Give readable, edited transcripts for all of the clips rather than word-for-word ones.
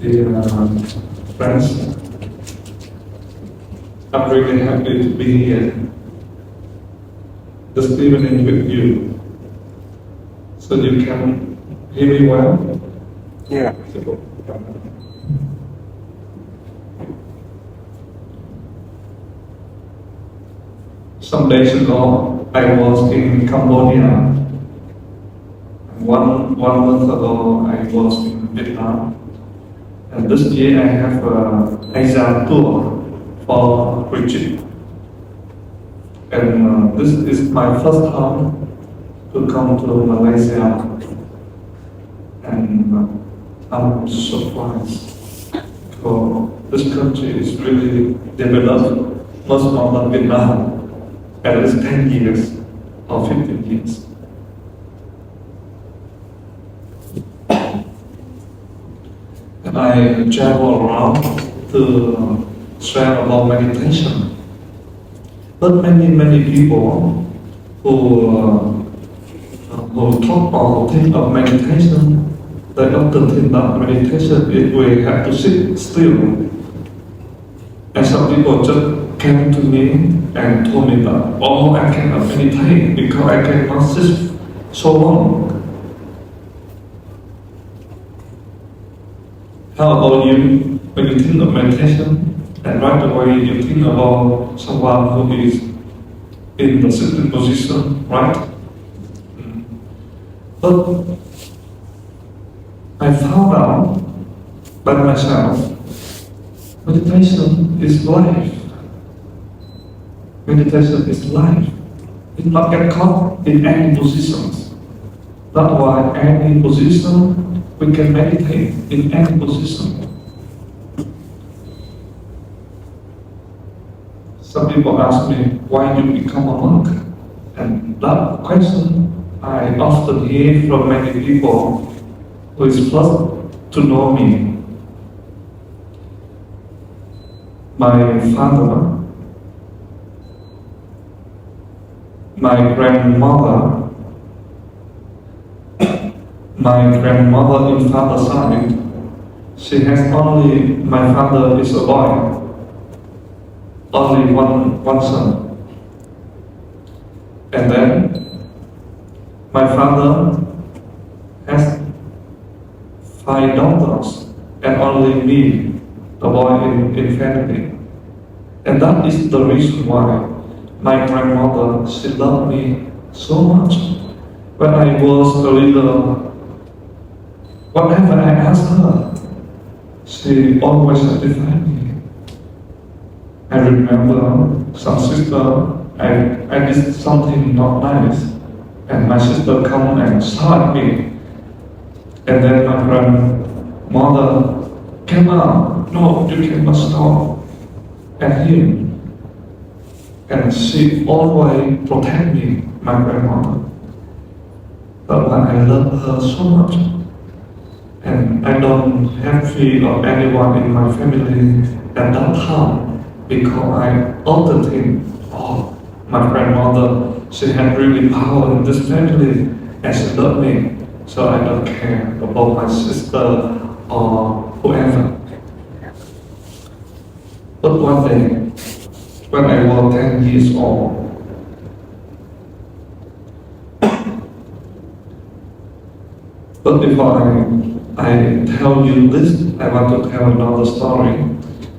Dear friends, I'm really happy to be here this evening with you. So you can hear me well? Yeah. Some days ago, I was in Cambodia. One month ago, I was in Vietnam. And this year, I have an Asia tour for preaching. And this is my first time to come to Malaysia. And I'm surprised because this country is really developed much more than Vietnam, at least 10 years or 15 years. And I travel around to share about meditation. But many people who talk or think of meditation, they often think that meditation is we have to sit still. And some people just came to me and told me that, oh, I cannot meditate because I cannot sit so long. How about you? When you think of meditation, and right away you think about someone who is in the sitting position, right? But I found out by myself, meditation is life. Meditation is life. It not get caught in any positions. That's why any position we can meditate in any position. Some people ask me why you become a monk, and that question I often hear from many people who is first to know me. My father, my grandmother in father's side, she has only, my father is a boy, only one son. And then my father has 5 daughters and only me, the boy in family. And that is the reason why my grandmother, she loved me so much. When I was a little, whatever I asked her, she always satisfied me. I remember some sister, I did something not nice, and my sister come and shout at me. And then my grandmother came out, no, you cannot stop at him. And she always protect me, my grandmother. But when I love her so much, and I don't have fear of anyone in my family at that time, because I often think, oh, my grandmother, she had really power in this family, and she loved me, so I don't care about my sister or whoever. But one day, when I was 10 years old, but before I tell you this, I want to tell another story.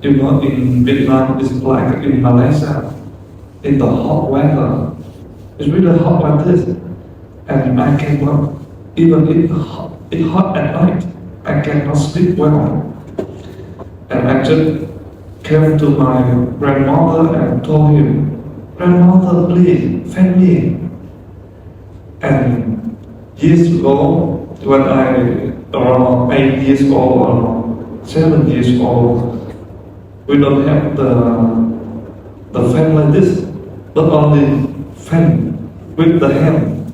You know, in Vietnam, it's like in Malaysia, in the hot weather. It's really hot like this. And I cannot, even if it's hot at night, I cannot sleep well. And I just came to my grandmother and told him, grandmother, please, feed me. And years ago, when I around 8 years old or 7 years old, we don't have the fan like this, but only fan with the hand.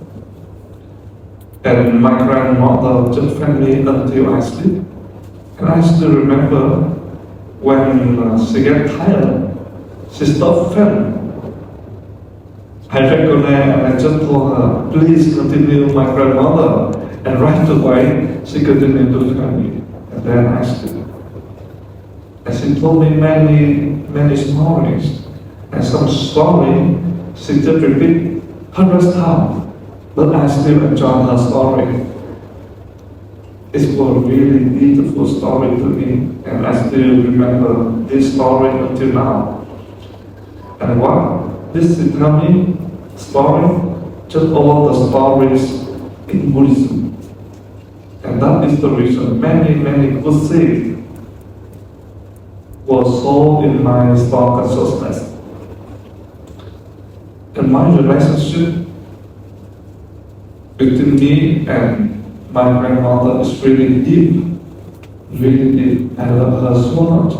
And my grandmother just fed me until I sleep. And I still remember when she get tired, she stopped fan. I recognize and I just told her, please continue, my grandmother. And right away, she continued to fan me. And then I sleep. And she told me many stories. And some story she just repeat 100 times. But I still enjoy her story. It was really beautiful story to me, and I still remember this story until now. And what this is tell me story, just all the stories in Buddhism. And that is the reason many good things were sold in my strong consciousness. And my relationship between me and my grandmother is really deep, really deep. I love her so much.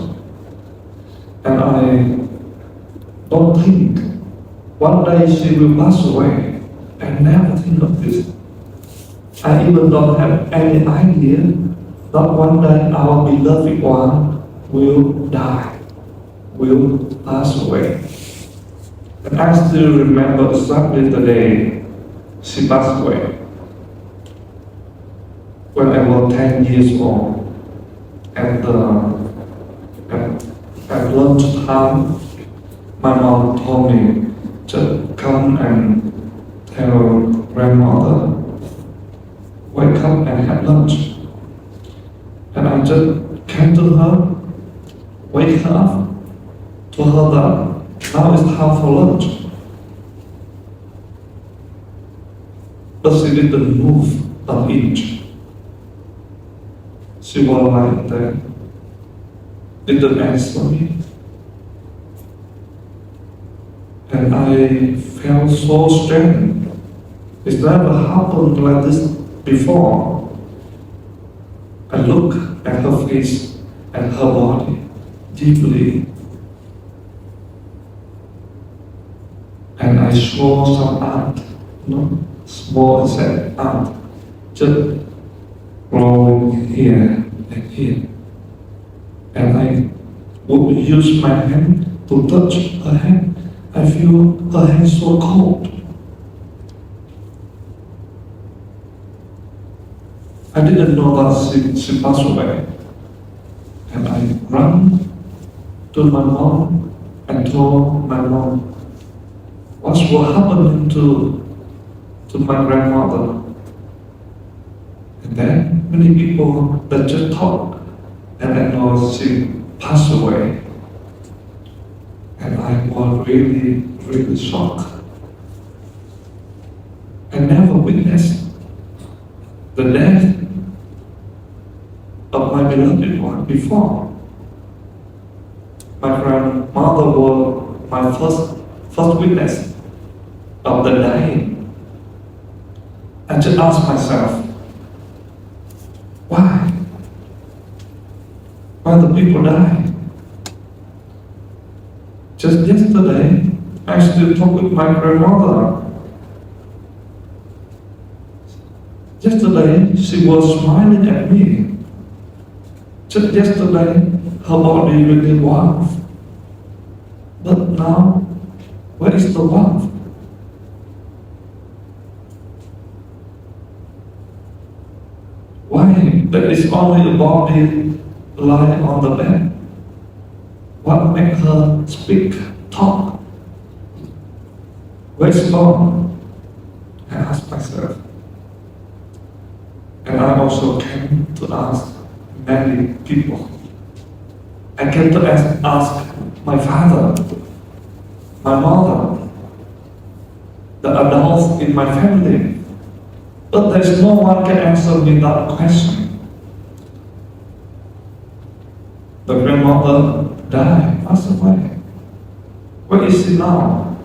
And I don't think one day she will pass away. I never think of this. I even don't have any idea that one day our beloved one will die, will pass away. And I still remember exactly the day she passed away. When I was 10 years old, at lunchtime, my mom told me to come and tell grandmother, wake up and have lunch. And I just came to her, wake her up, told her that now it's time for lunch. But she didn't move an inch. She was like that, didn't answer me. And I felt so strange. It's never happened like this before. I looked at her face and her body deeply. And I saw some ant, small insect ant, just growing here and here. And I would use my hand to touch her hand. I feel her hand so cold. I didn't know that she passed away. And I ran to my mom and told my mom what's what happened to my grandmother. And then many people that just talk, and I know she passed away. And I was really shocked. I never witnessed the death of my beloved one before. My grandmother was my first witness of the dying. I just asked myself, why? Why the people die? Just yesterday, I still talked with my grandmother. Yesterday, she was smiling at me. Just yesterday, her body really warm. But now, where is the warmth? Why? There is only a body lying on the bed. What makes her speak, talk? Where's gone? I asked myself. And I also came to ask many people. I came to ask my father, my mother, the adults in my family. But there's no one can answer me that question. The grandmother died, passed away. Where is she now?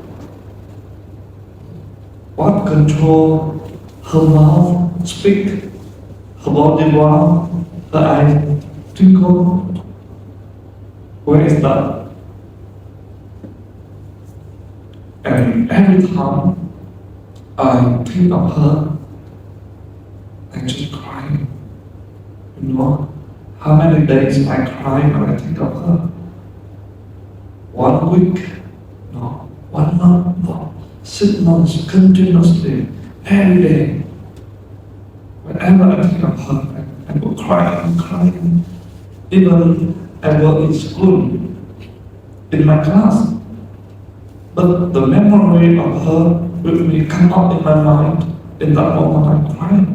What control her mouth speak, her body warm, her eyes twinkle? Where is that? And every time I think of her, I just cry. You know, how many days I cry when I think of her? 1 week? No. 1 month? No. 6 months continuously, every day. Whenever I think of her, I will cry and cry. Even I was in school, in my class. But the memory of her with me come up in my mind. In that moment, I cried.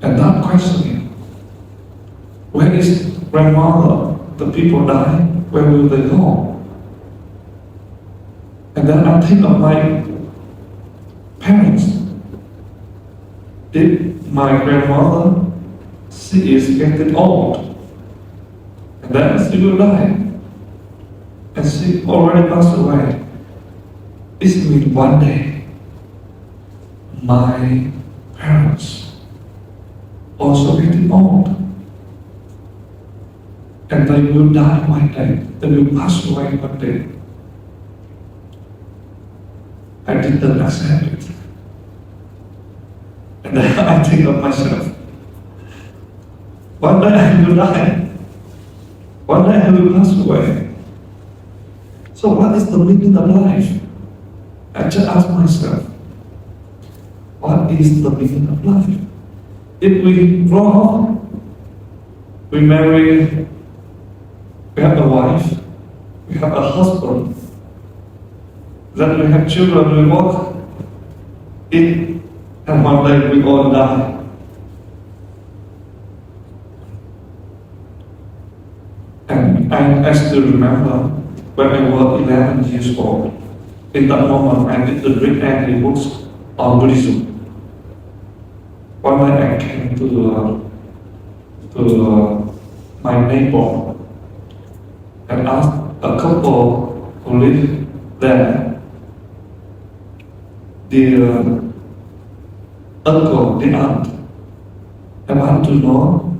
And that questioning, where is grandmother? The people die, where will they go? And then I think of my parents. If my grandmother, she is getting old, and then she will die, and she already passed away. It means one day, my parents also getting old, and they will die one day, they will pass away one day. I didn't accept it. And then I think of myself, one day I will die, one day I will pass away. So what is the meaning of life? I just ask myself, what is the meaning of life? If we grow up, we marry, we have a wife, we have a husband, then we have children, we work, eat, and one day we all die. And I still remember when I was 11 years old. In that moment, I didn't read any books on Buddhism. One day I came to my neighbor and asked a couple who live there, the uncle, the aunt, I want to know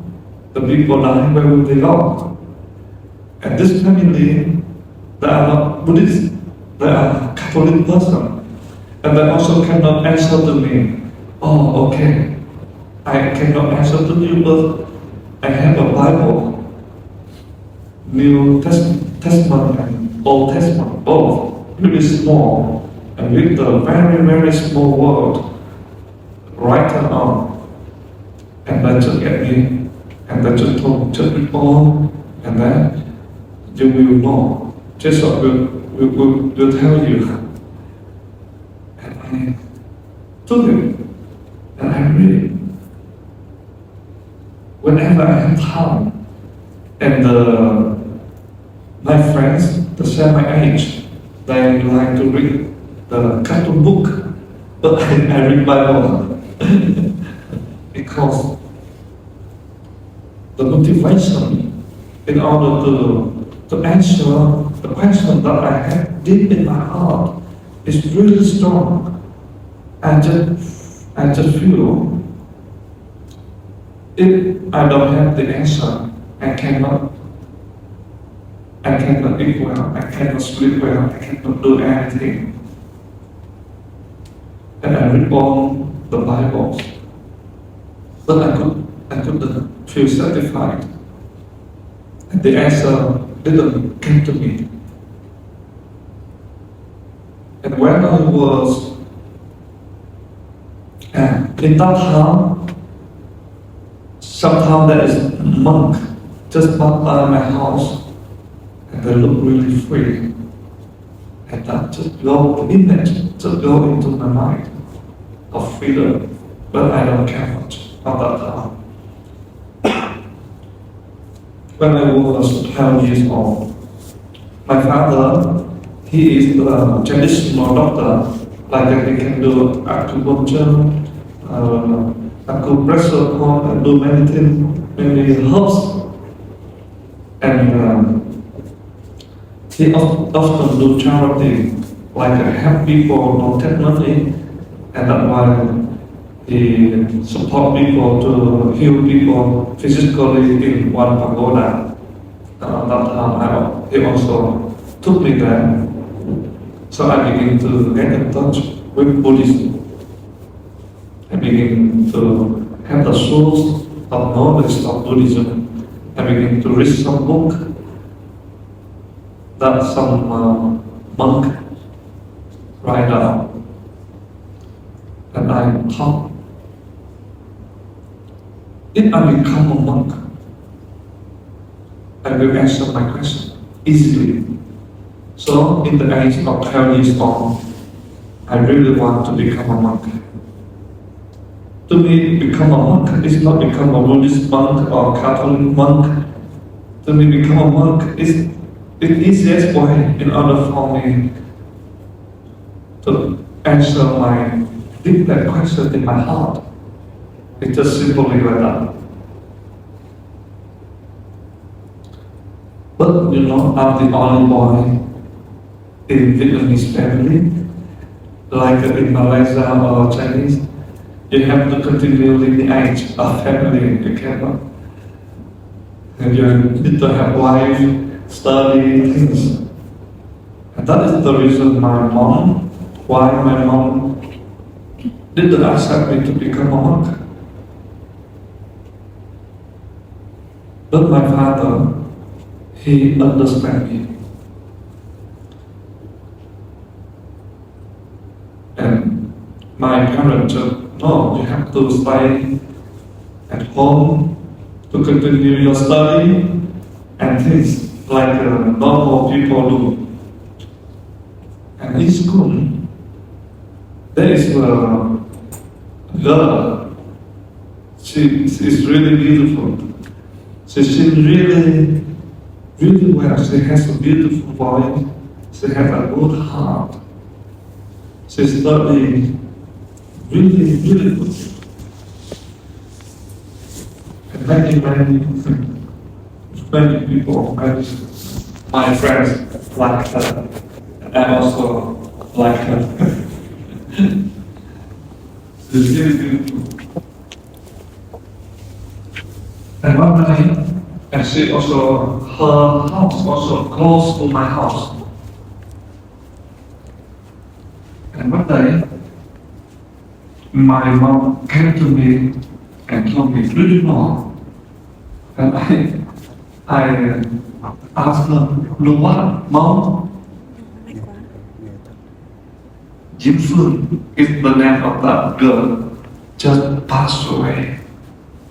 the people dying, where will they go? And this family, they are not Buddhist, they are Catholic person. And they also cannot answer to me, oh, okay, I cannot answer to you, but I have a Bible, New Testament and Old Testament, both, really small, and with a very, very small word written on. And they just get me, and they just told, just read all, and then you will know. Jesus will tell you. And I took it, and I read it. Whenever I have time, and my friends, the same my age, they like to read the cartoon book, but I read Bible because the motivation in order to answer the question that I have deep in my heart is really strong. I just feel if I don't have the answer, I cannot eat well, I cannot sleep well, I cannot do anything. And I read all the Bible, but I couldn't feel satisfied. And the answer didn't come to me. And when I was in that town, sometimes there is a monk just passed by my house, and they look really free. And that just the image just go into my mind of freedom, but I don't care much about that time. When I was 12 years old, my father, he is a traditional doctor, like he can do acupuncture, acupressure point, and do many things, many herbs. And he often do charity, like help people don't take money, and that's why he support people to heal people physically in one pagoda. That time he also took me there. So I began to get in touch with Buddhism. I began to have the source of knowledge of Buddhism. I began to read some book that some monk write down. And I thought, if I become a monk, I will answer my question easily. So, in the age of 12 years old, I really want to become a monk. To me, become a monk is not become a Buddhist monk or Catholic monk. To me, become a monk is the easiest way in order for me to answer my deepest question in my heart. It's just simply like that. But you know, I'm the only boy in Vietnamese family, like in Malaysia or Chinese. You have to continue lineage of family. You cannot. And you need to have life, study, things. And that is the reason why my mom didn't accept me to become a monk. But my father, he understands me. And my parents said, no, you have to stay at home to continue your study and things like normal people do. And in school, there is a girl. She is really beautiful. She sings really, really well. She has a beautiful voice. She has a good heart. She studies really, really good. And many people, my friends like her. And I also like her. She's really beautiful. And one day, and she also, her house also close to my house. And one day, my mom came to me and told me, do you know? And I asked her, know what, Mom? Jim Phương is the name of that girl, just passed away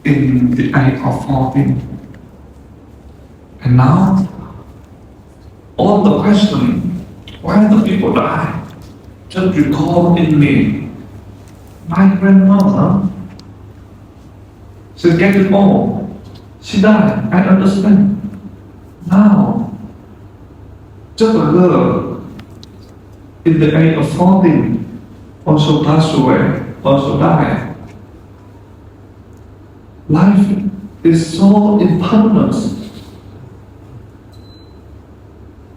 in the age of 14. And now, all the question, why the people die, just recall in me. My grandmother, she's getting old. She died, I understand. Now, just a girl in the age of 14 also passed away, also died. Life is so impermanent.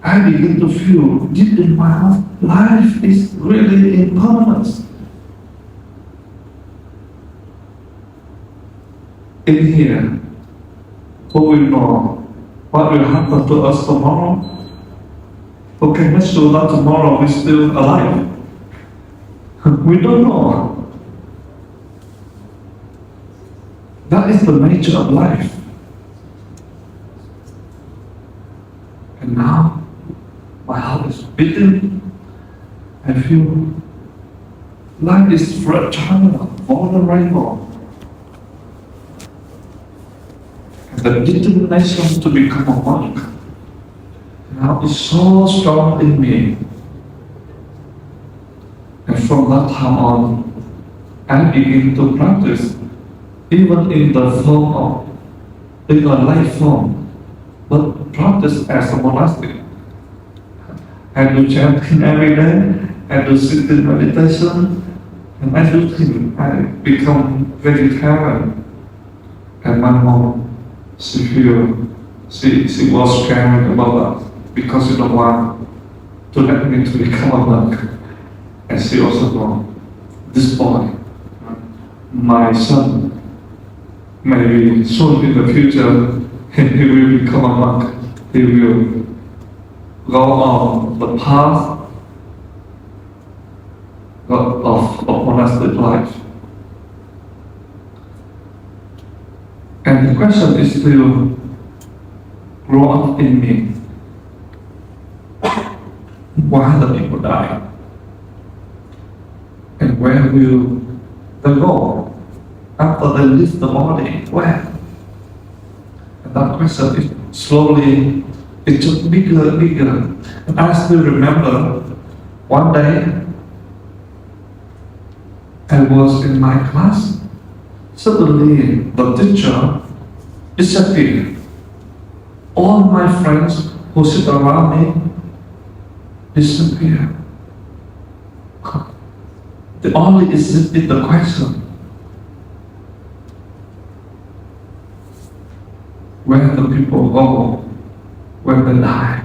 I begin to feel deep in my heart, life is really impermanent. In here, who will know what will happen to us tomorrow? Who can make sure that tomorrow we're still alive? We don't know. That is the nature of life. And now, my heart is beating. I feel life is fragile, vulnerable. The determination to become a monk now is so strong in me. And from that time on, I begin to practice, even in the form of, in a life form, but practice as a monastic. I do chanting every day, I do sitting meditation, and I do things. I become vegetarian. And my mom, she was scared about that because she don't want to let me to become a monk. And she also know this boy, my son, maybe soon in the future he will become a monk. He will go on the path of monastic life. And the question is still grow up in me. Why the people die? And where will they go after they leave the body? Where? And that question is slowly, it took bigger and bigger. And I still remember one day I was in my class. Suddenly the teacher disappeared. All my friends who sit around me disappeared. The only is the question. Where the people go when they die?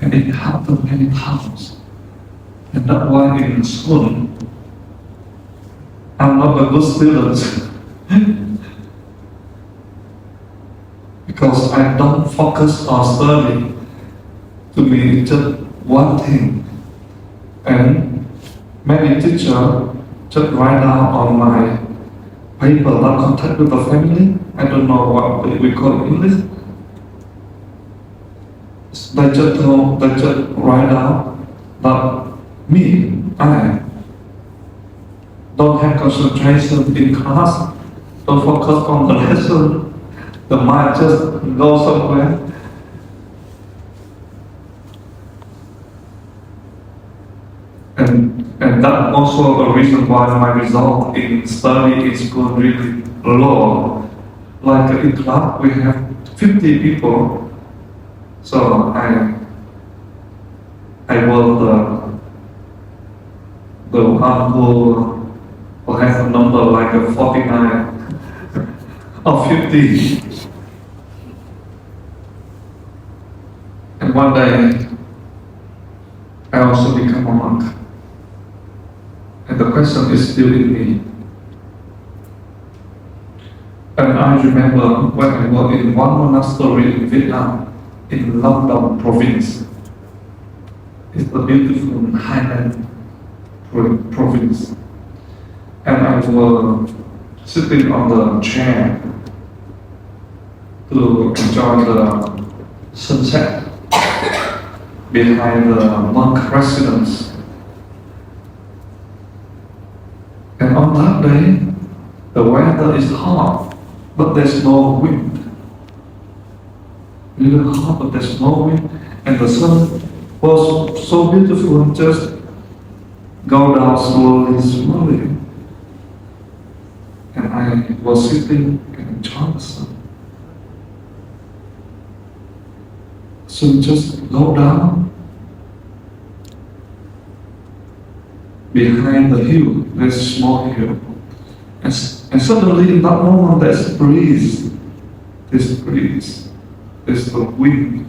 And it happened many times. And that's why in school, I'm not a good student. Because I don't focus on study. To me, just one thing. And many teachers just write down on my paper, not contact with the family. I don't know what we call it in English. They just write down that me, I don't have concentration in class, don't focus on the lesson, the mind just goes somewhere. And that's also a reason why my result in study in school really low. Like in class we have 50 people, so I was the one who has a number like a 49 or 50. And one day I also become a monk. And the question is still in me. And I remember when I was in one monastery in Vietnam, in Long province. It's a beautiful highland province. And I was sitting on the chair to enjoy the sunset behind the monk residence. And on that day, the weather is hot, but there's no wind. Little hot, but there's no wind. And the sun was so beautiful, just go down slowly. And I was sitting and enjoying the sun. So just go down behind the hill, there's a small hill. And suddenly in that moment there's a breeze. There's the wind.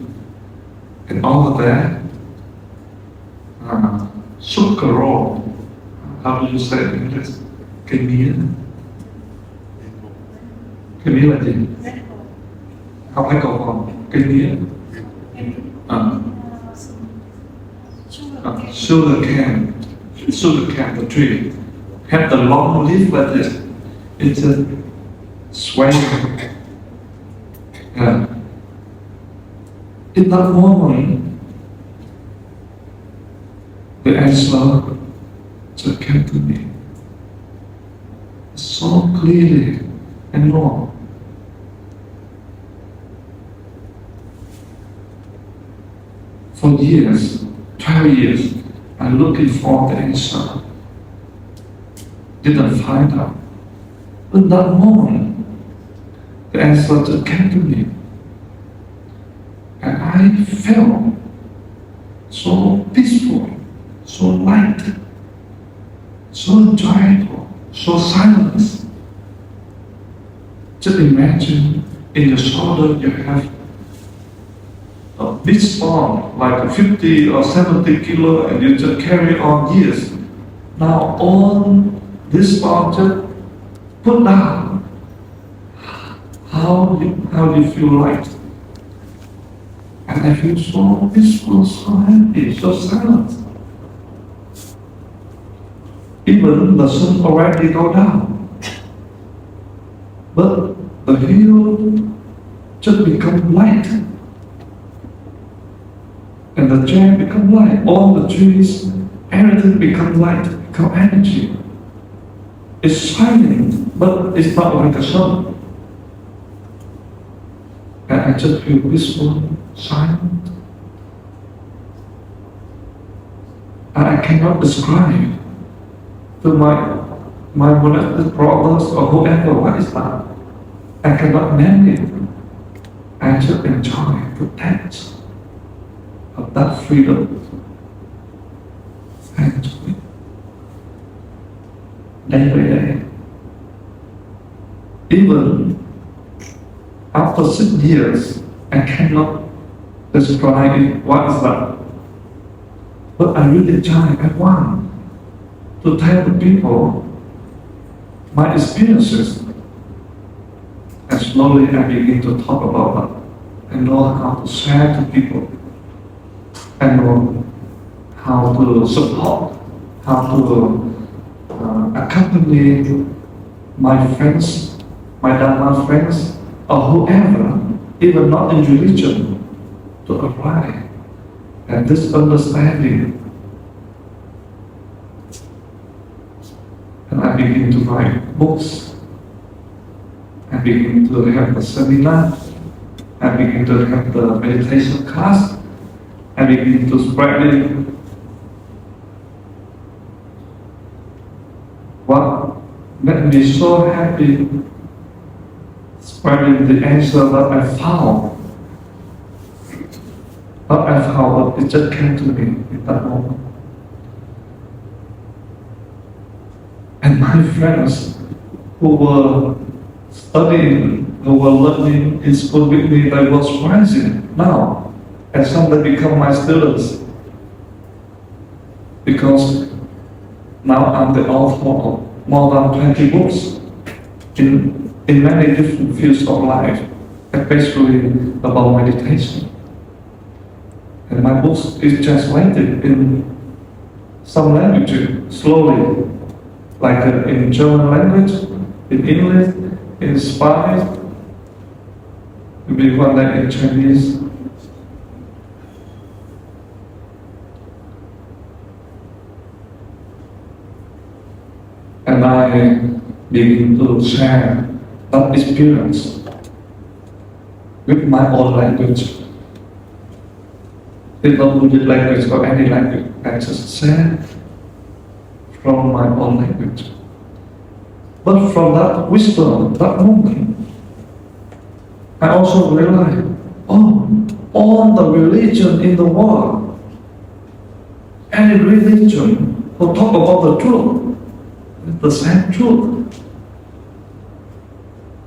And all of that, shook a roll. How do you say it in English? Cây mía. Cây mía là gì? Không phải cầu vồng. Cây mía. Sugar cane, the tree, have the long leaf like this. It's just swaying. Yeah. In that moment, the answer just came to me so clearly and raw. For years, 12 years, I'm looking for the answer. Didn't find out. In that moment, the answer just came to me. And I felt so peaceful, so light, so joyful, so silent. Just imagine in your shoulder you have a big stone, like 50 or 70 kilo, and you just carry on years. Now all this stone just put down. How do you feel like? And I feel so peaceful, so happy, so silent. Even the sun already go down. But the hill just become light. And the chair become light. All the trees, everything become light, become energy. It's shining, but it's not like a sun. And I just feel peaceful, silent. And I cannot describe to my monastic brothers or whoever what is that. I cannot name it. I just enjoy the taste of that freedom. I enjoy it day by day. Even after 6 years, I cannot describe it. What is that? But I really enjoy. I want to tell the people my experiences. And slowly I begin to talk about that. I know how to share to people. I know how to support, how to accompany my friends, my Dharma friends, or whoever, even not in religion, to arrive at this understanding. And I begin to write books. I begin to have the seminar. I begin to have the meditation class. I begin to spread it. What made me so happy spreading the answer that I found. What I found, but it just came to me in that moment. And my friends who were studying, who were learning in school with me, they were surprising now. And some they become my students. Because now I'm the author of more than 20 books in many different fields of life, especially about meditation. And my books is translated in some languages slowly, like in German language, in English, in Spanish, maybe one day in Chinese. And I begin to share that experience with my own language. It's not Buddhist language or any language. I just share from my own language. But from that wisdom, that moment, I also realized, all the religion in the world, any religion who talk about the truth, the same truth.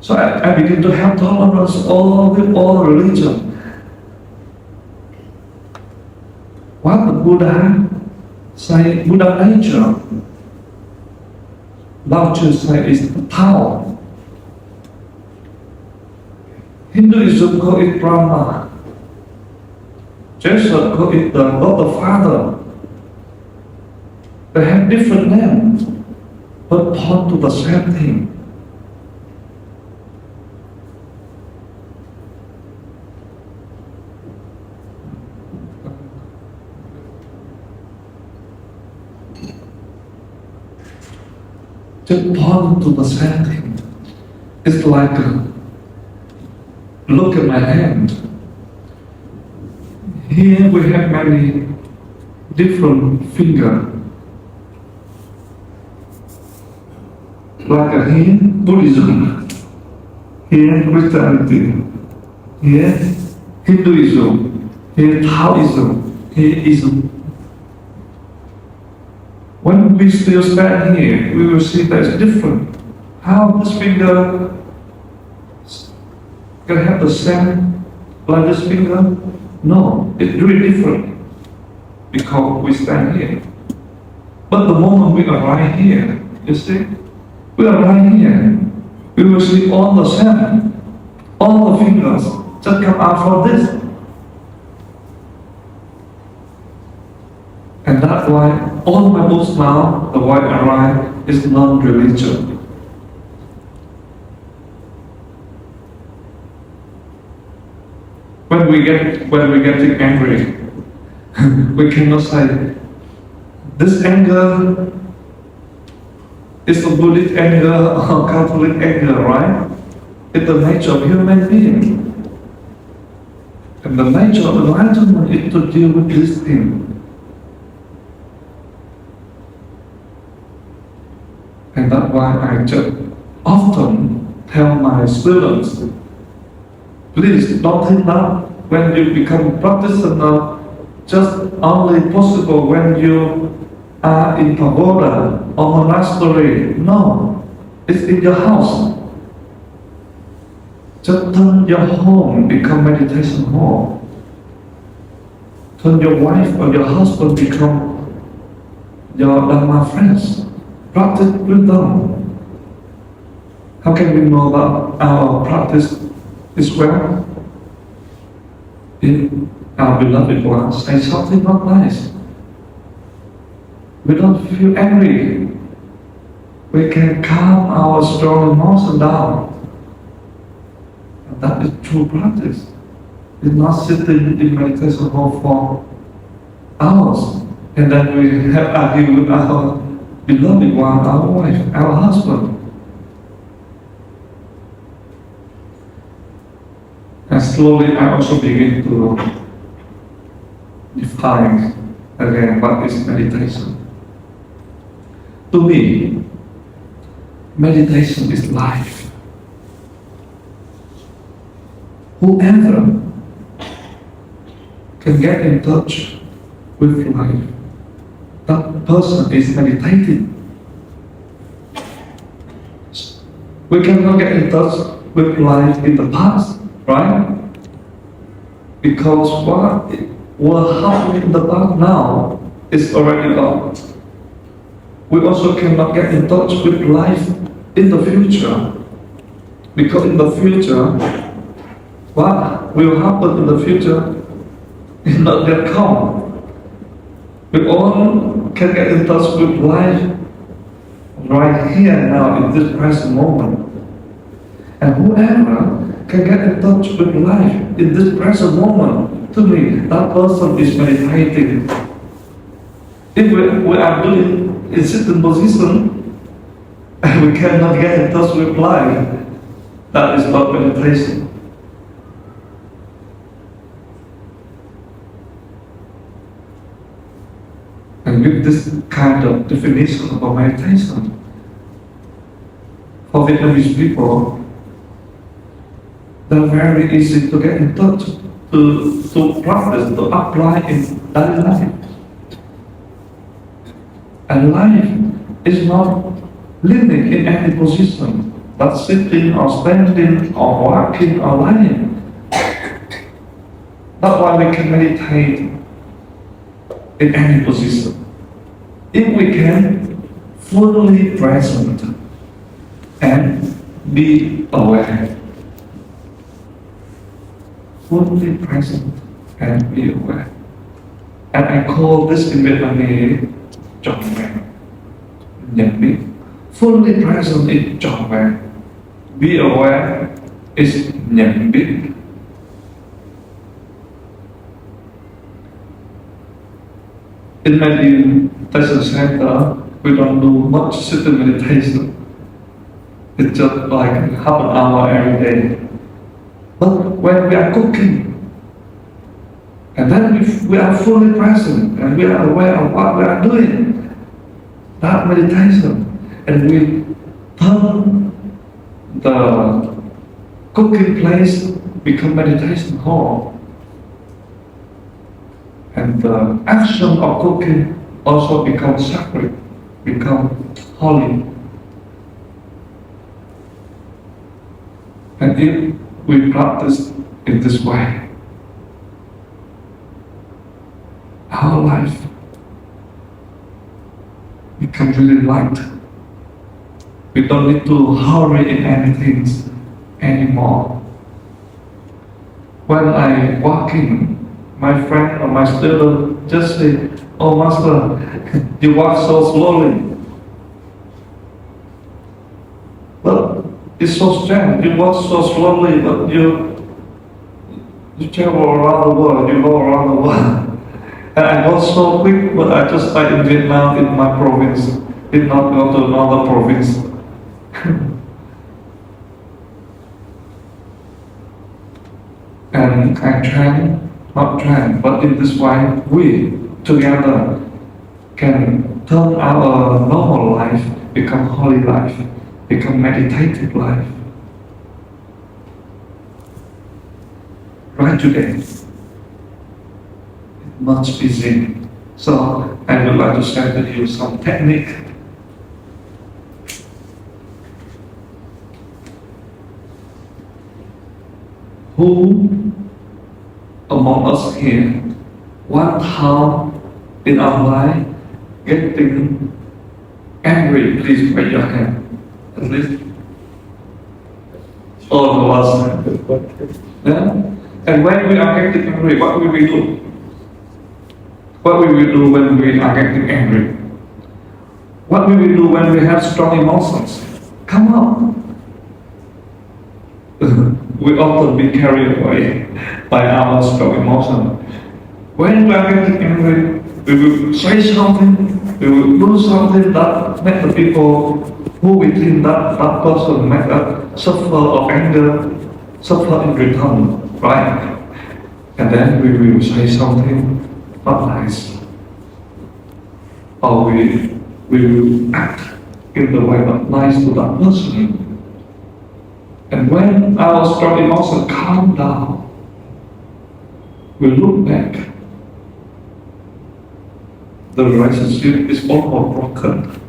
So I begin to have tolerance with all religion. What the Buddha say, Buddha nature, Lao Tzu say is the Tao. Hinduism call it Brahma. Jesuit call it the God the Father. They have different names, but point to the same thing. Just point to the same thing. It's like, look at my hand. Here we have many different fingers. Like here, Buddhism, here, Christianity, here, Hinduism, here, Taoism, here, Islam. When we still stand here, we will see that it's different. How this finger can have the same like this finger? No, it's really different because we stand here. But the moment we arrive here, you see, we are right here. We will see all the same. All the fingers just come out from this. And that's why all my books now, the way I write, is non-religion. When we get angry, we cannot say, this anger It's a Buddhist anger or Catholic anger, right? It's the nature of human being. And the nature of enlightenment is to deal with this thing. And that's why I just often tell my students, please don't think that when you become practitioner, just only possible when you are in pagoda or monastery. No, it's in your house. Just turn your home become meditation hall. Turn your wife or your husband become your Dharma friends. Practice with them. How can we know that our practice is well? If our beloved one say something not nice, we don't feel angry. We can calm our strong emotion down. And that is true practice. It's not sitting in meditation hall for hours and then we have argued with our beloved one, our wife, our husband. And slowly I also begin to define again what is meditation. To me, meditation is life. Whoever can get in touch with life, that person is meditating. We cannot get in touch with life in the past, right? Because what will happen in the past now is already gone. We also cannot get in touch with life in the future. Because in the future, what will happen in the future is not yet come. We all can get in touch with life right here now in this present moment. And whoever can get in touch with life in this present moment, to me, that person is meditating. If we are doing in sitting position and we cannot get in touch with life, that is not meditation. And with this kind of definition of meditation, for Vietnamese people, they're very easy to get in touch, to practice, to apply in daily life. And life is not living in any position, but sitting or standing or walking or lying. That's why we can meditate in any position. If we can fully present and be aware. Fully present and be aware. And I call this in Vietnamese trọn vẹn, nhận biết. Fully present is trọn vẹn. Be aware is nhận biết. In meditation center, we don't do much sitting meditation. It's just like half an hour every day. But when we are cooking, and then we are fully present and we are aware of what we are doing, that meditation, and we turn the cooking place become meditation hall. And the action of cooking also becomes sacred, become holy. And if we practice in this way, our life becomes really light. We don't need to hurry in anything anymore. When I walking, my friend or my student just say, "Oh, Master, you walk so slowly." Well, it's so strange. You walk so slowly, but you travel around the world. You go around the world. And I go so quick, but I just like in Vietnam, in my province, did not go to another province. And I try, not try, but in this way, we together can turn our normal life become holy life, become meditative life. Right today, it's much easier. So I would like to share with you some technique. Who among us here, one time in our life, getting angry? Please raise your hand. At least all of us. Yeah? And when we are getting angry, what will we do? What will we do when we are getting angry? What will we do when we have strong emotions? Come on. We often be carried away by our strong emotion. When we are getting angry, we will say something, we will do something that make the people who we think that person make us suffer of anger, suffer in return, right? And then we will say something not nice. Or we will act in the way not nice to that person. And when our strong emotions calm down, we look back, the relationship is almost broken,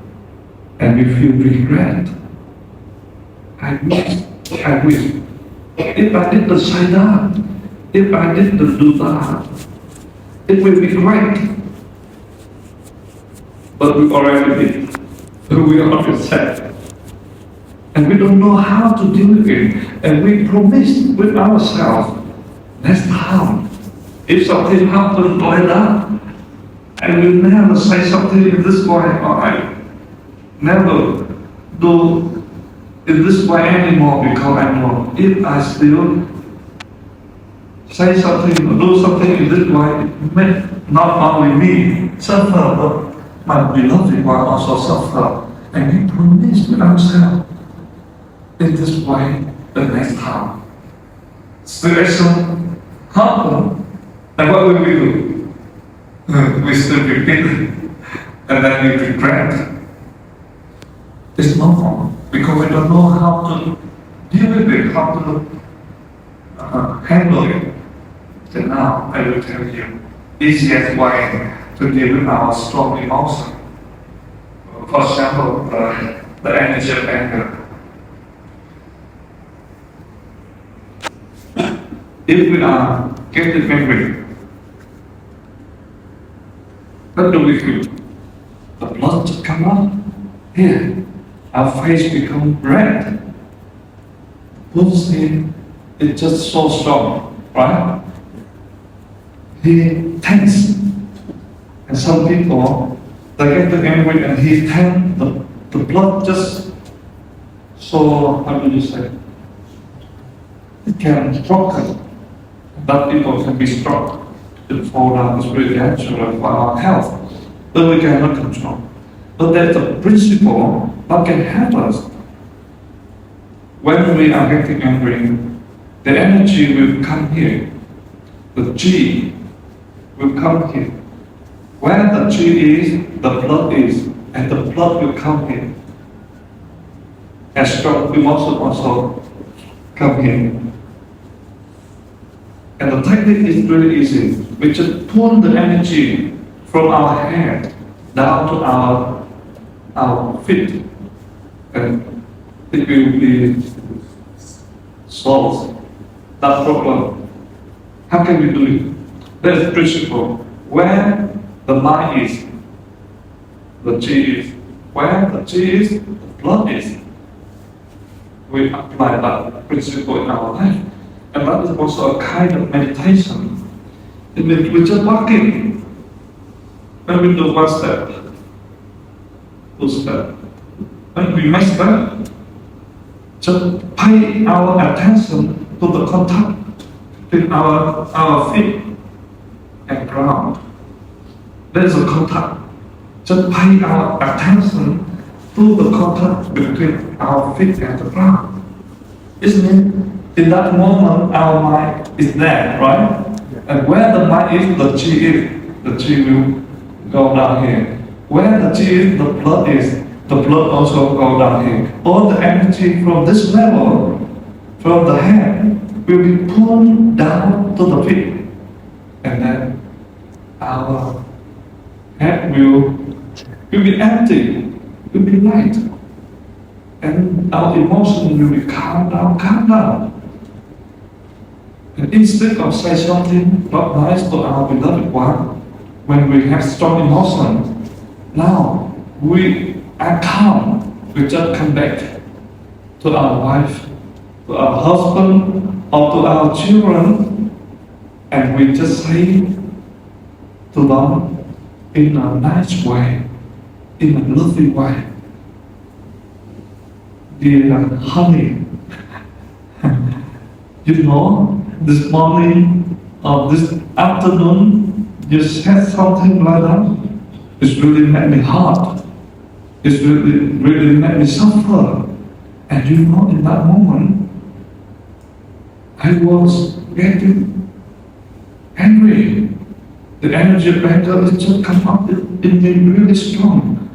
and we feel regret. I wish, if I didn't say that, if I didn't do that, it will be great. But we already did. We are already sad. And we don't know how to deal with it. And we promised with ourselves, next time, if something happens like that, I will never say something in this way, or I never do in this way anymore, because I know if I still say something or do something in this way, it may not only me suffer, but my beloved one also suffer. And we promise with ourselves, in this way, the next time situation happen, and what will we do? We still repeat it, and then we regret. It's normal, because we don't know how to deal with it, how to handle it. So now I will tell you easiest way to deal with our strong emotion. For example, the energy of anger. If we are getting angry, what do we feel? The blood just come up here. Our face become red. Pulse in, it's just so strong, right? He tense. And some people, they get angry and he tense, the blood just so, how do you say? It can broken. That people can be struck. It fall down. It's really dangerous for our health. But we cannot control. But there's a principle that can help us. When we are getting angry, the energy will come here. The G will come here. Where the G is, the blood is, and the blood will come here. And strong emotion also come here. And the technique is really easy. We just pull the energy from our head down to our feet, and it will be solved that problem. How can we do it? There's a principle. Where the mind is, the G is. Where the G is, the blood is. We apply that principle in our life. And that is also a kind of meditation. It means we're just walking. When we do one step, two steps, when we make that, just pay our attention to the contact between our feet and ground. There is a contact. Just pay our attention through the contact between our feet and the ground. Isn't it? In that moment, our mind is there, right? And where the mind is, the chi is. The chi will go down here. Where the chi is, the blood also go down here. All the energy from this level, from the head, will be pulled down to the feet. And then our head will be empty, will be light. And our emotion will be calm down. And instead of say something not nice to our beloved one, when we have strong emotion, now we are calm. We just come back to our wife, to our husband, or to our children, and we just say to them in a nice way, in a lovely way. Dear honey, you know, this morning or this afternoon, you said something like that. It's really made me hurt. It's really made me suffer. And you know, in that moment, I was getting angry. The energy of anger is just come up in me really strong.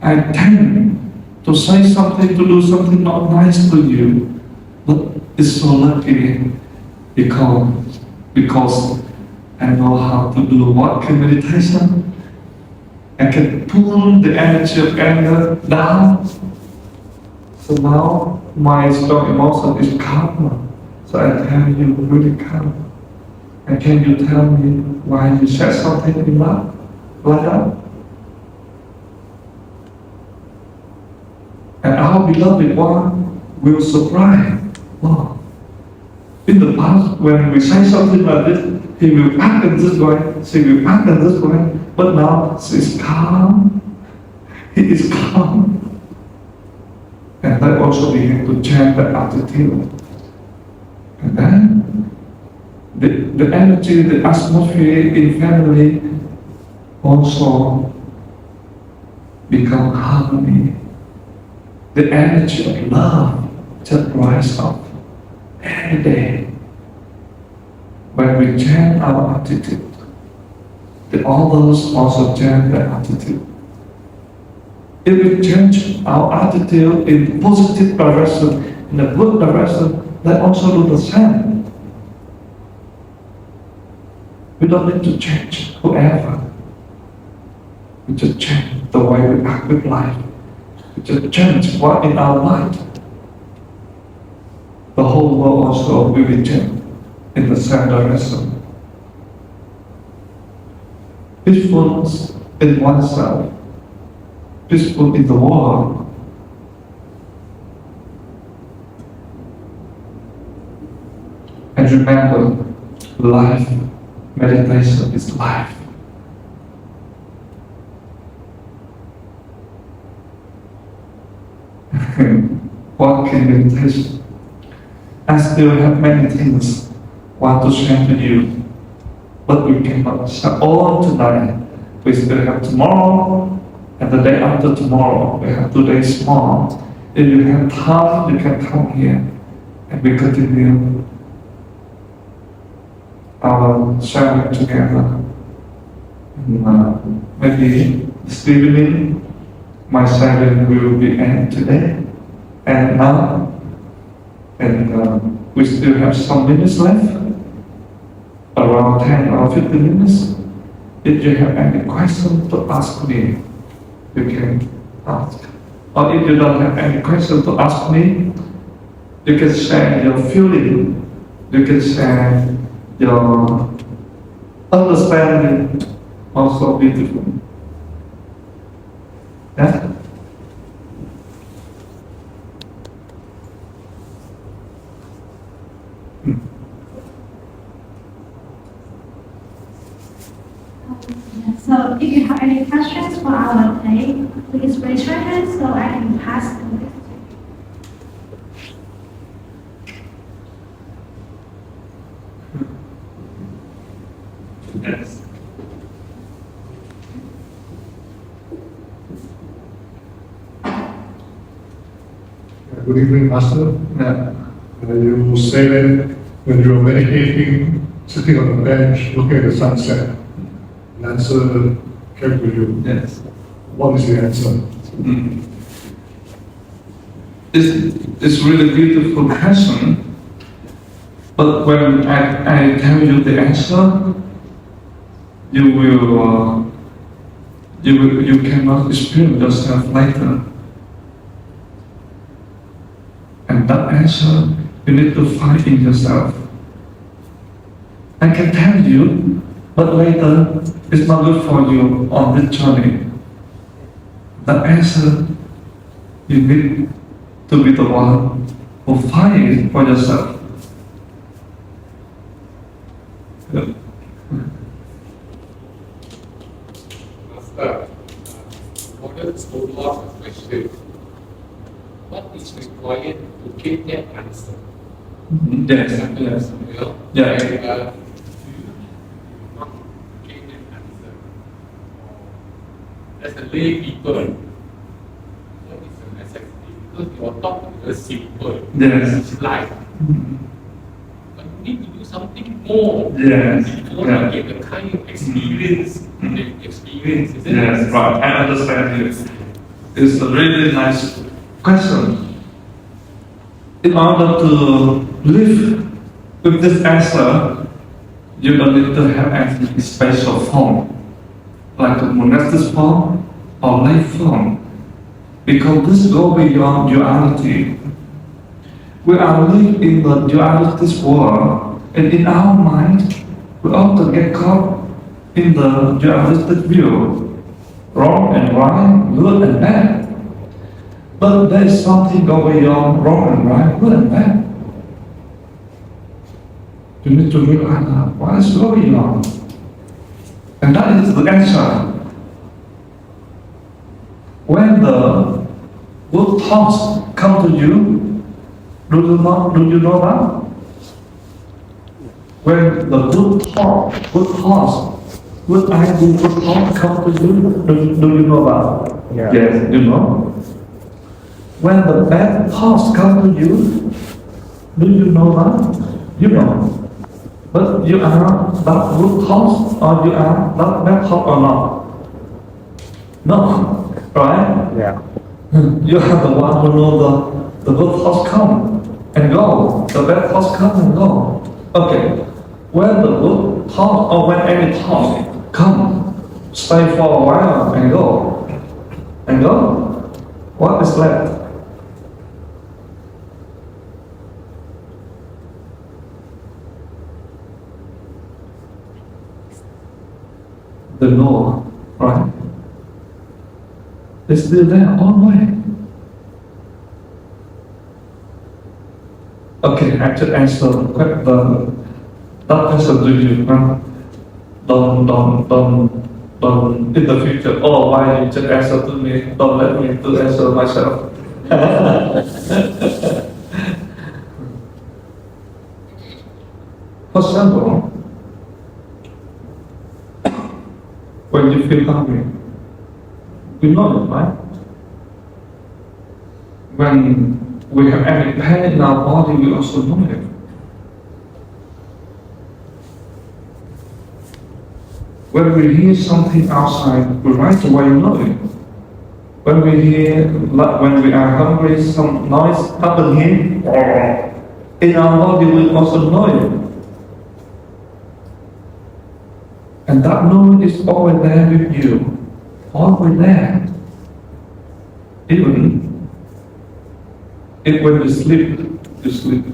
I tend to say something, to do something not nice to you, but it's so lucky because I know how to do what meditation. I can pull the energy of anger down. So now my strong emotion is calmer. So I tell you, really calm. And can you tell me why you said something in that, like that? And our beloved one will surprise. Oh, in the past, when we say something like this, he will act in this way, she will act in this way, but now she is calm. He is calm. And that also begin to change the attitude. And then the energy, the atmosphere in family also become harmony. The energy of love just rise up every day. When we change our attitude, the others also change their attitude. If we change our attitude in positive direction, in a good direction, they also do the same. We don't need to change whoever. We just change the way we act with life. We just change what in our life. The whole world also will be changed in the same direction. Peacefulness in oneself, peaceful in the world. And remember, life, meditation is life. Walking meditation. I still have many things want to share to you, but we cannot share all tonight. We still have tomorrow and the day after tomorrow. We have 2 days more. If you have time, you can come here and we continue our sharing together. And, maybe this evening my sharing will be end today and now. And we still have some minutes left, around 10 or 15 minutes. If you have any question to ask me, you can ask. Or if you don't have any question to ask me, you can share your feeling, you can share your understanding, also beautiful. Yeah? So if you have any questions for our day, please raise your hand so I can pass them. Yes. Good evening, Master. Yeah. You say that when you are meditating, sitting on the bench, looking at the sunset, the answer came to you. Yes. What is the answer? Mm. It's really beautiful question. But when I tell you the answer, you cannot experience yourself later. And that answer you need to find in yourself. I can tell you, but later it's not good for you on this journey. That answer you need to be the one who find it for yourself. Yeah. Master, in order to lost the question, what is required to get that answer? Yes, yes. You know? Yeah. And, do you not get that answer? As a lay people, what is the necessity? Because your talk is simple. Yes. It's life. But you need to do something more. Yes. Before Yeah. you get the kind of experience that you experience, isn't Yes, it? right. I understand you. It's a really nice question. In order to live with this answer, you don't need to have any special form, like a monastic form or lay form, because this goes beyond duality. We are living in the dualistic world, and in our mind, we often get caught in the dualistic view, wrong and right, good and bad. But there is something going beyond wrong and right, good and bad. You need to realize what is going on. And that is the answer. When the good thoughts come to you, do you know that? When the good thoughts, good idea, good thoughts come to you, do you know that? Yeah. Yes, you know. When the bad thoughts come to you, do you know that? You know. But you are that good thoughts or you are that bad thought or not? No, right? Yeah. You are the one who know the good thoughts come and go, the bad thoughts come and go. Okay, when the good thought or when any thought come, stay for a while and go. And go, what is left? The law, right? It's still there all the way. Okay, I should answer that question to you. Huh? Don't in the future. Oh, why you just answer to me? Don't let me to answer myself. For example, when you feel hungry, we know it, right? When we have any pain in our body, we also know it. When we hear something outside, we right away know it. When we are hungry, some noise happen here, in our body we also know it. And that knowing is always there with you, always there. Even if when you sleep, you sleep.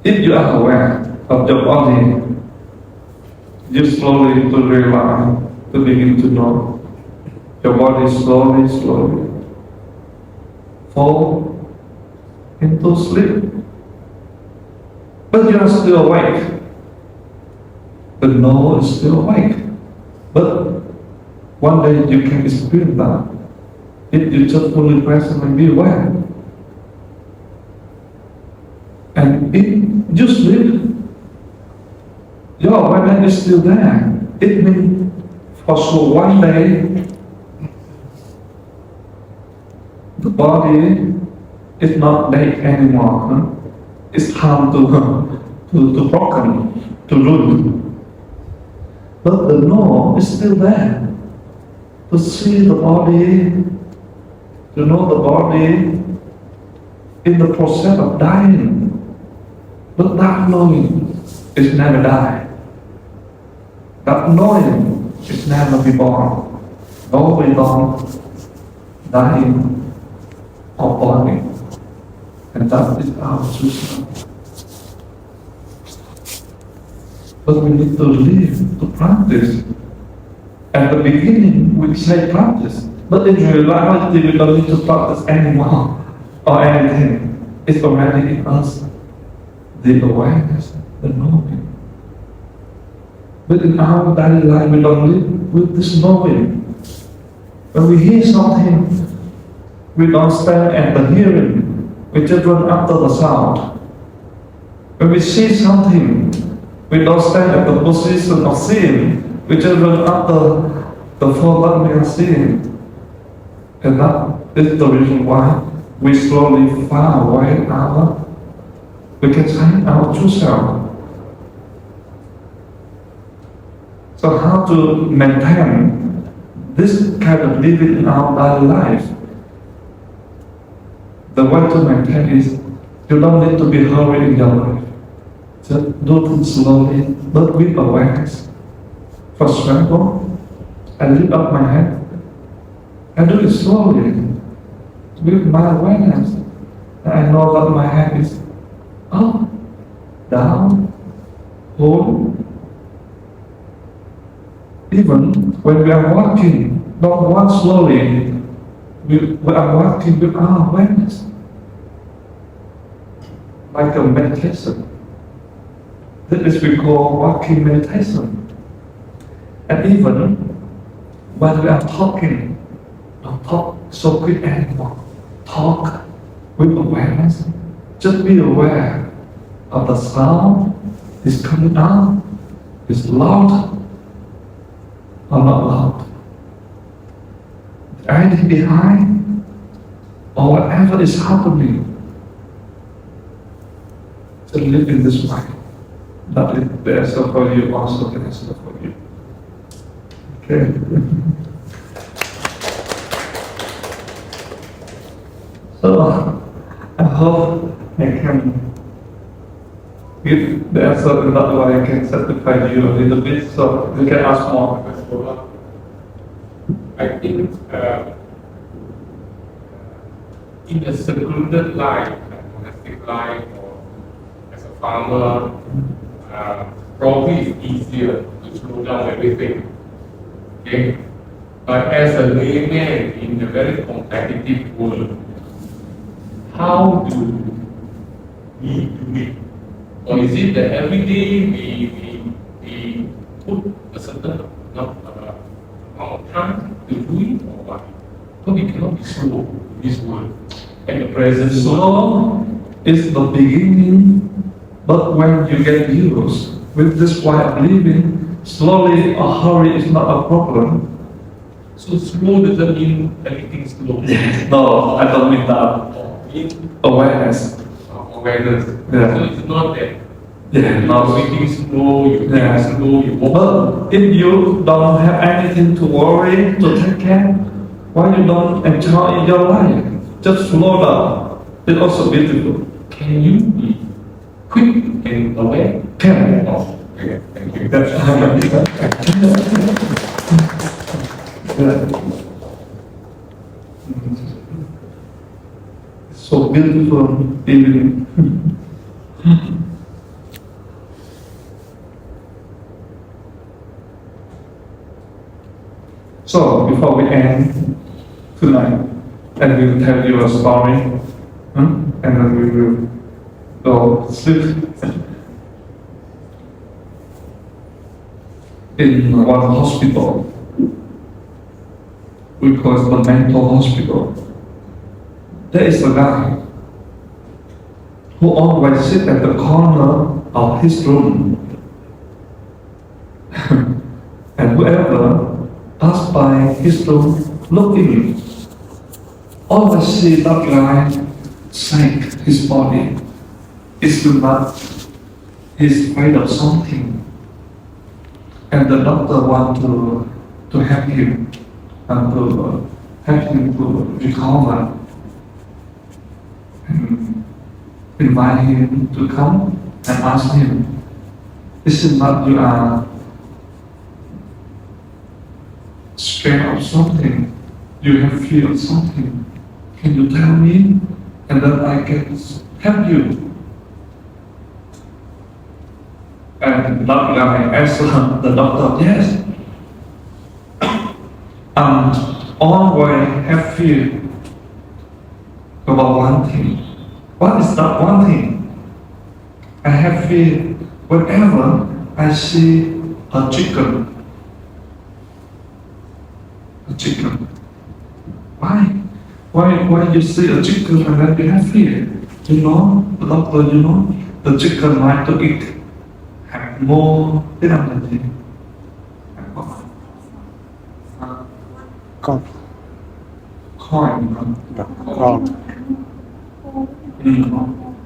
If you are aware of your body, you slowly to realize, to begin to know your body slowly fall into sleep. But you are still awake. The know is still awake. But one day you can experience that. If you just fully present and be aware. And if you sleep, your awareness is still there. It means for sure one day The body is not dead anymore. Huh? It's time to broken, to ruin. But the know is still there. To see the body, to know the body in the process of dying. But that knowing is never die. That knowing is never be born. No be born, dying, or born. And that is our truth. But we need to live, to practice. At the beginning, we say practice. But in reality, we don't need to practice anymore or anything. It's already in us. The awareness, the knowing. But in our daily life, we don't live with this knowing. When we hear something, we don't stand at the hearing. We just run after the sound. When we see something, we don't stand at the position of seeing. We just run after the form that we are seeing. And that is the reason why we slowly far away we can find our true self. So how to maintain this kind of living in our daily life? The way to maintain is you don't need to be hurried in your life. Just do things slowly, but with awareness. For example, I lift up my head. I do it slowly, with my awareness. And I know that my head is up, down, hold. Even when we are walking, don't walk slowly. We are walking with our awareness, like a meditation. That is we call walking meditation. And even when we are talking, don't talk so quick anymore. Talk with awareness. Just be aware of the sound is coming out, is loud or not loud. The idea behind or whatever is happening. Just live in this way. That is the answer for you, also the answer for you. Okay. So I hope I can give the answer in that way. I can satisfy you a little bit, so you can ask more. I think in a secluded life, monastic life, or as a farmer, probably it's easier to slow down everything. Okay? But as a layman in a very competitive world, how do we do it? Or is it that every day we put a certain amount of time to do it, or what? So we cannot be slow in this world. At the present Slow is the beginning, but when you get used with this way of living, slowly or hurry is not a problem. so slow doesn't mean everything slow. No, I don't mean that. In Awareness. awareness. Yeah. So it's not that Yeah, you no. breathing slow, you Yeah. think slow, you walk. But if you don't have anything to worry, to take care, why you don't enjoy your life? Just slow down. It's also beautiful. Can you be quick and aware? Can. Oh, okay, thank you. So beautiful evening. So before we end tonight, and we will tell you a story, and then we will go sleep. In one hospital, we call it the mental hospital. There is a guy who always sit at the corner of his room. And whoever passed by his room looking, always see that guy shake his body. It's not he's afraid of something. And the doctor want to help him and to help him to recover. And invite him to come and ask him, is it not you are scared of something? You have fear of something? Can you tell me? And then I can help you. And that guy answered the doctor, yes. Always have fear about one thing. What is that one thing? I have fear whenever I see a chicken. A chicken. Why? Why you see a chicken and then you have fear? You know, the doctor, you know, the chicken like to eat hạt ngô, thế nào là gì? Hạt ngô. Con. Corn. Con.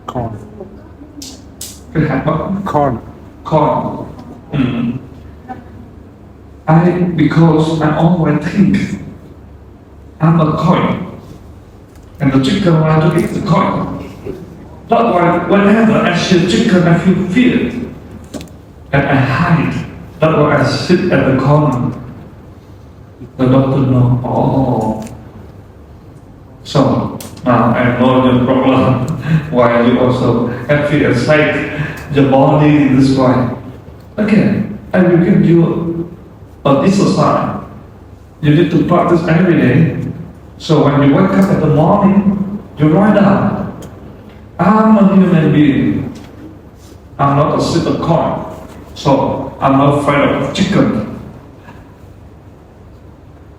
Con. Cái hạt bắp. Con. Corn. Because I always think I'm a coin, and the chicken like to eat the coin. That's why whenever I see a chicken, I feel fear, and I hide. That's why I sit at the corner. The doctor knows. Oh, so now I know your problem. Why you also have fear and shake your body in this way. Okay, I will give you a exercise. You need to practice every day. So when you wake up in the morning, you write down, I'm a human being. I'm not a silver coin. So I'm not afraid of chicken.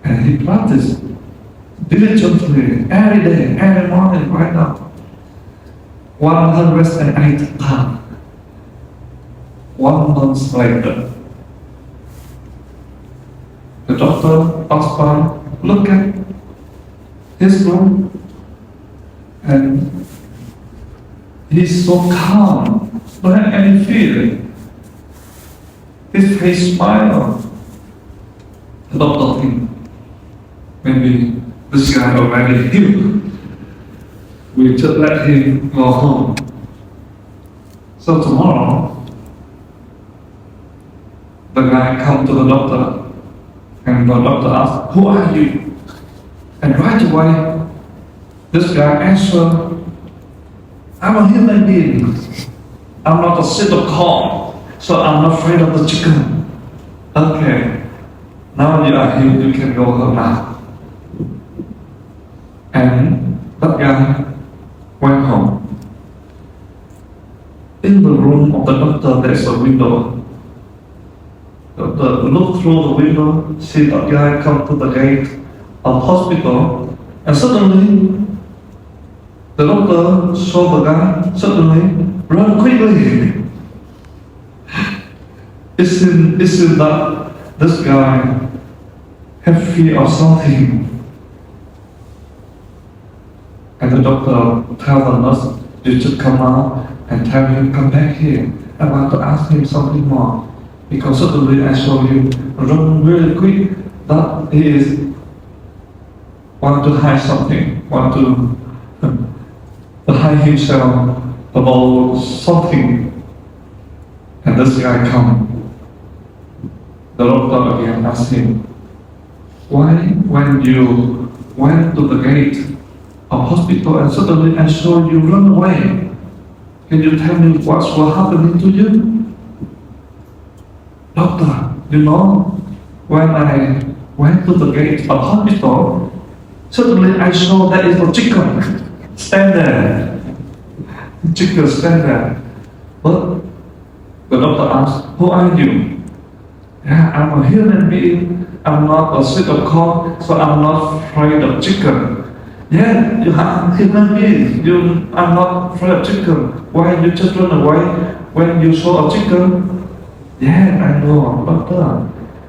And he practiced diligently every day, every morning, right now. 108 times. 1 month later, the doctor husband look at his room and he's so calm, don't have any feeling. His face smile. The doctor think maybe this guy already healed. We just let him go home. So tomorrow, the guy come to the doctor and the doctor asks, who are you? And right away, this guy answer, I'm a human being. I'm not a sit of corn, so I'm not afraid of the chicken. Okay, now you are healed, you can go home now. And that guy went home. In the room of the doctor, there's a window. The look through the window, see that guy come to the gate of hospital, and suddenly the doctor saw the guy suddenly run quickly. Isn't that this guy have fear of something? And the doctor tell the nurse, you should come out and tell him come back here. I want to ask him something more. Because suddenly I saw him run really quick, that he is want to hide something, want to hide himself about something. And this guy come. The doctor again asked him, why when you went to the gate of hospital and suddenly I saw you run away, can you tell me what's happening to you? Doctor, you know, when I went to the gate of hospital, suddenly I saw there is a chicken stand there. The chicken stand there. But the doctor asked, who are you? Yeah, I'm a human being. I'm not a sweet of corn, so I'm not afraid of chicken. Yeah, you are a human being. I'm not afraid of chicken. Why you just run away when you saw a chicken? Yeah, I know, doctor.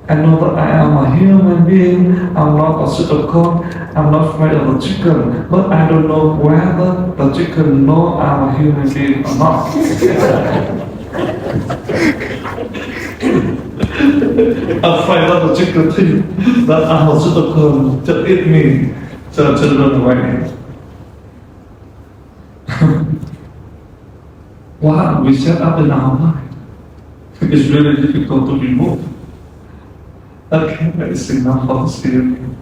I know that I am a human being, I'm not a pseudocon, I'm not afraid of the chicken, but I don't know whether the chicken know I'm a human being or not. Afraid of the chicken think that I'm a pseudocon to eat me, to run away. What we set up in our mind is really difficult to remove. Okay, that is enough for this evening.